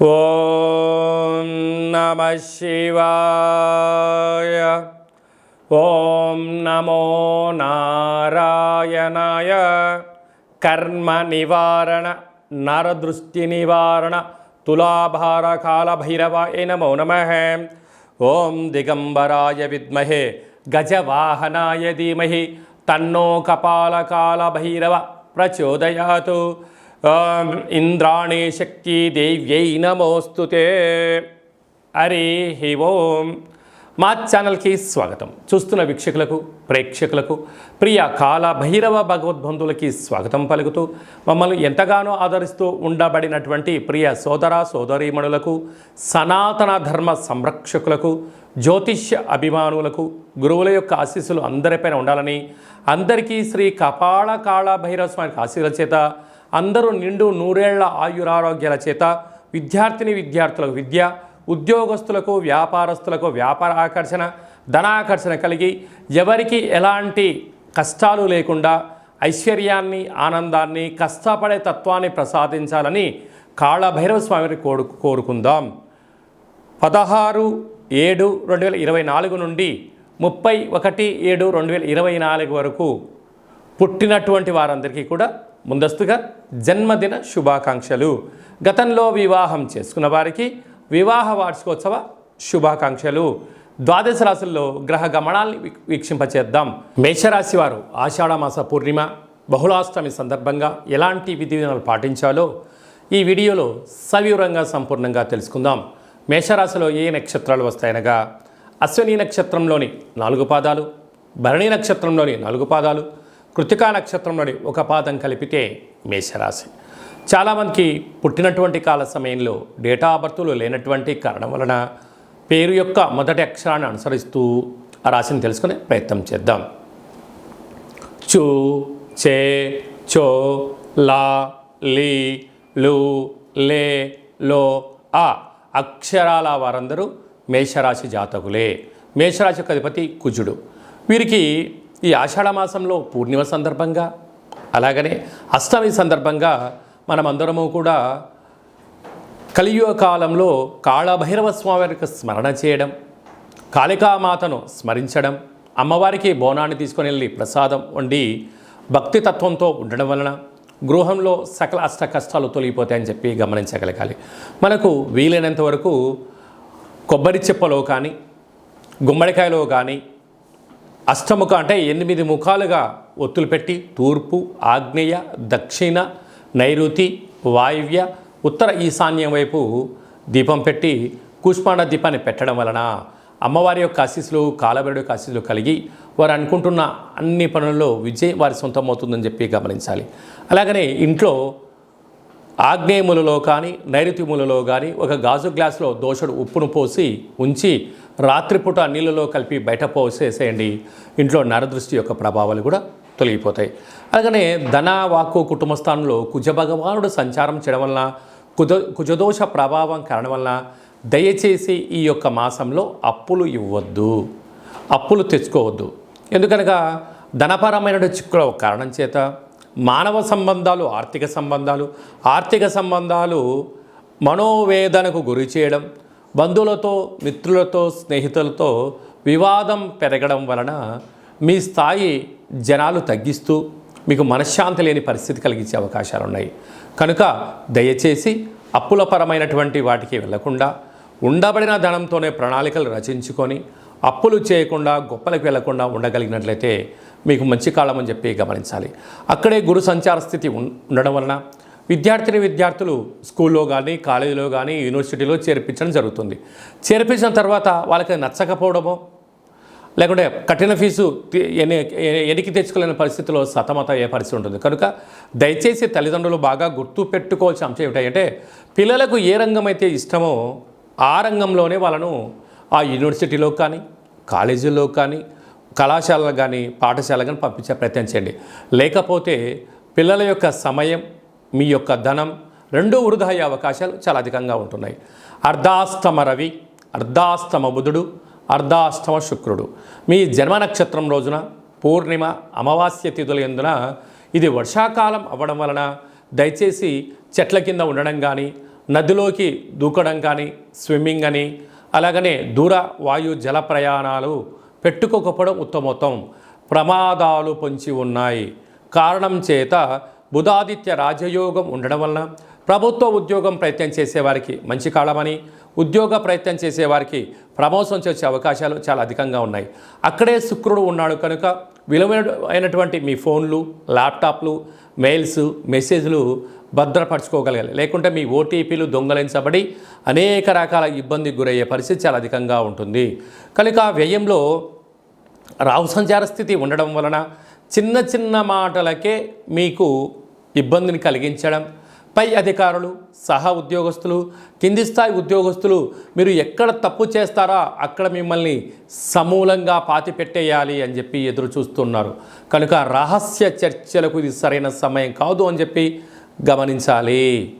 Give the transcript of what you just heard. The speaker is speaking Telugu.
ఓం నమః శివాయ. ఓం నమో నారాయణాయ. కర్మ నివారణ నరదృష్టి నివారణ తులాభార కాల భైరవాయ నమో నమః. ఓం దిగంబరాయ విద్మహే గజవాహనాయ ధీమహి తన్నో కపాలకాల భైరవ ప్రచోదయాతు. ఇంద్రాణి శక్తి దేవ్యై నమోస్తుతే. హరి ఓం. మా ఛానల్కి స్వాగతం. చూస్తున్న వీక్షకులకు ప్రేక్షకులకు ప్రియ కాల భైరవ భగవద్బంధువులకి స్వాగతం పలుకుతూ మమ్మల్ని ఎంతగానో ఆదరిస్తూ ఉండబడినటువంటి ప్రియ సోదర సోదరీమణులకు, సనాతన ధర్మ సంరక్షకులకు, జ్యోతిష్య అభిమానులకు గురువుల యొక్క ఆశీస్సులు అందరిపైన ఉండాలని, అందరికీ శ్రీ కపాల కాళ భైరవ స్వామి ఆశీస్సుల చేత అందరూ నిండు నూరేళ్ల ఆయురారోగ్యాల చేత విద్యార్థులకు విద్య, ఉద్యోగస్తులకు వ్యాపారస్తులకు వ్యాపార ఆకర్షణ, ధనాకర్షణ కలిగి ఎవరికి ఎలాంటి కష్టాలు లేకుండా ఐశ్వర్యాన్ని, ఆనందాన్ని, కష్టపడే తత్వాన్ని ప్రసాదించాలని కాళభైరవ స్వామిని కోరుకుందాం. 16/7/2024 నుండి 31/7/2024 వరకు పుట్టినటువంటి వారందరికీ కూడా ముందస్తుగా జన్మదిన శుభాకాంక్షలు. గతంలో వివాహం చేసుకున్న వారికి వివాహ వార్షికోత్సవ శుభాకాంక్షలు. ద్వాదశ రాశుల్లో గ్రహ గమనాల్ని వీక్షింపచేద్దాం. మేషరాశి వారు ఆషాఢమాస పూర్ణిమ బహుళాష్టమి సందర్భంగా ఎలాంటి విధి విధానాలు పాటించాలో ఈ వీడియోలో సవివరంగా సంపూర్ణంగా తెలుసుకుందాం. మేషరాశిలో ఏ నక్షత్రాలు వస్తాయనగా అశ్విని నక్షత్రంలోని 4 పాదాలు, భరణి నక్షత్రంలోని 4 పాదాలు, కృతికా నక్షత్రంలోని 1 పాదం కలిపితే మేషరాశి. చాలామందికి పుట్టినటువంటి కాల సమయంలో డేటా ఆఫ్ బర్త్లు లేనటువంటి కారణం వలన పేరు యొక్క మొదటి అక్షరాన్ని అనుసరిస్తూ ఆ రాశిని తెలుసుకునే ప్రయత్నం చేద్దాం. చు, చే, చో, లా, లీ, లు, లే, లో, ఆ అక్షరాల వారందరూ మేషరాశి జాతకులే. మేషరాశి యొక్క అధిపతి కుజుడు. వీరికి ఈ ఆషాఢమాసంలో పూర్ణిమ సందర్భంగా, అలాగనే అష్టమి సందర్భంగా మనమందరము కూడా కలియుగ కాలంలో కాళభైరవ స్వామి వారికి స్మరణ చేయడం, కాళికామాతను స్మరించడం, అమ్మవారికి బోనాన్ని తీసుకొని వెళ్ళి ప్రసాదం వండి భక్తి తత్వంతో ఉండడం వలన గృహంలో సకల అష్ట కష్టాలు తొలగిపోతాయని చెప్పి గమనించగలగాలి. మనకు వీలైనంత వరకు కొబ్బరి చెప్పలో కానీ, గుమ్మడికాయలో కానీ అష్టముఖ అంటే 8 ముఖాలుగా ఒత్తులు పెట్టి తూర్పు, ఆగ్నేయ, దక్షిణ, నైరుతి, వాయువ్య, ఉత్తర ఈశాన్యం వైపు దీపం పెట్టి కూష్మాండ దీపాన్ని పెట్టడం వలన అమ్మవారి యొక్క ఆశీస్సులు, కాలభైరవుడి యొక్క ఆశీస్సులు కలిగి వారు అనుకుంటున్న అన్ని పనుల్లో విజయం వారి సొంతం అవుతుందని చెప్పి గమనించాలి. అలాగనే ఇంట్లో ఆగ్నేయ మూలలో కానీ, నైరుతి మూలలో కానీ ఒక గాజు గ్లాసులో దోషుడు ఉప్పును పోసి ఉంచి రాత్రిపూట నీళ్ళలో కలిపి బయట పోసేసేయండి. ఇంట్లో నరదృష్టి యొక్క ప్రభావాలు కూడా తొలగిపోతాయి. అలాగనే ధన, వాక్కు, కుటుంబ స్థానంలో కుజభగవానుడు సంచారం చేయడం వలన, కుజదోష ప్రభావం కారణం వలన దయచేసి ఈ యొక్క మాసంలో అప్పులు ఇవ్వద్దు, అప్పులు తెచ్చుకోవద్దు. ఎందుకనగా ధనపరమైన చిక్కుల కారణం చేత మానవ సంబంధాలు, ఆర్థిక సంబంధాలు మనోవేదనకు గురి చేయడం, బంధువులతో, మిత్రులతో, స్నేహితులతో వివాదం పెరగడం వలన మీ స్థాయి జనాలు తగ్గిస్తూ మీకు మనశ్శాంతి లేని పరిస్థితి కలిగించే అవకాశాలు ఉన్నాయి. కనుక దయచేసి అప్పులపరమైనటువంటి వాటికి వెళ్లకుండా ఉండబడిన ధనంతోనే ప్రణాళికలు రచించుకొని అప్పులు చేయకుండా గొప్పలకు వెళ్లకుండా ఉండగలిగినట్లయితే మీకు మంచి కాలం అని చెప్పి గమనించాలి. అక్కడే గురు సంచార స్థితి ఉండడం వలన విద్యార్థులు స్కూల్లో కానీ, కాలేజీలో కానీ, యూనివర్సిటీలో చేర్పించడం జరుగుతుంది. చేర్పించిన తర్వాత వాళ్ళకి నచ్చకపోవడమో, లేకుంటే కఠిన ఫీజు ఎనికి తెచ్చుకోలేని పరిస్థితిలో సతమత ఏ పరిస్థితి ఉంటుంది. కనుక దయచేసి తల్లిదండ్రులు బాగా గుర్తు పెట్టుకోవాల్సిన అంశం ఏమిటంటే పిల్లలకు ఏ రంగం అయితే ఇష్టమో ఆ రంగంలోనే వాళ్ళను ఆ యూనివర్సిటీలో కానీ, కాలేజీల్లో కానీ, కళాశాలకు కానీ, పాఠశాలకు కానీ పంపించే ప్రయత్నం చేయండి. లేకపోతే పిల్లల యొక్క సమయం, మీ యొక్క ధనం రెండూ వృధా అయ్యే అవకాశాలు చాలా అధికంగా ఉంటున్నాయి. అర్ధాస్తమ రవి, అర్ధాస్తమ బుధుడు, అర్ధాష్టమ శుక్రుడు మీ జన్మ నక్షత్రం రోజున పూర్ణిమ, అమావాస్య తిథుల యందున ఇది వర్షాకాలం అవ్వడం వలన దయచేసి చెట్ల కింద ఉండడం కానీ, నదిలోకి దూకడం కానీ, స్విమ్మింగ్ అని, అలాగనే దూర వాయు జల ప్రయాణాలు పెట్టుకోకపోవడం ఉత్తమోత్తం. ప్రమాదాలు పొంచి ఉన్నాయి. కారణం చేత బుధాదిత్య రాజయోగం ఉండడం వలన ప్రభుత్వ ఉద్యోగం ప్రయత్నం చేసేవారికి మంచి కాలమని, ఉద్యోగ ప్రయత్నం చేసేవారికి ప్రమోషన్స్ వచ్చే అవకాశాలు చాలా అధికంగా ఉన్నాయి. అక్కడే శుక్రుడు ఉన్నాడు కనుక విలువైనటువంటి మీ ఫోన్లు, ల్యాప్టాప్లు, మెయిల్స్, మెసేజ్లు భద్రపరచుకోగలగాలి. లేకుంటే మీ ఓటీపీలు దొంగలించబడి అనేక రకాల ఇబ్బందికి గురయ్యే పరిస్థితి చాలా అధికంగా ఉంటుంది. కనుక వ్యయంలో రాహు సంచార స్థితి ఉండడం వలన చిన్న చిన్న మాటలకే మీకు ఇబ్బందిని కలిగించడం, పై అధికారులు, సహా ఉద్యోగస్తులు, కింది స్థాయి ఉద్యోగస్తులు మీరు ఎక్కడ తప్పు చేస్తారో అక్కడ మిమ్మల్ని సమూలంగా పాతిపెట్టేయాలి అని చెప్పి ఎదురు చూస్తున్నారు. కనుక రహస్య చర్చలకు ఇది సరైన సమయం కాదు అని చెప్పి గమనించాలి.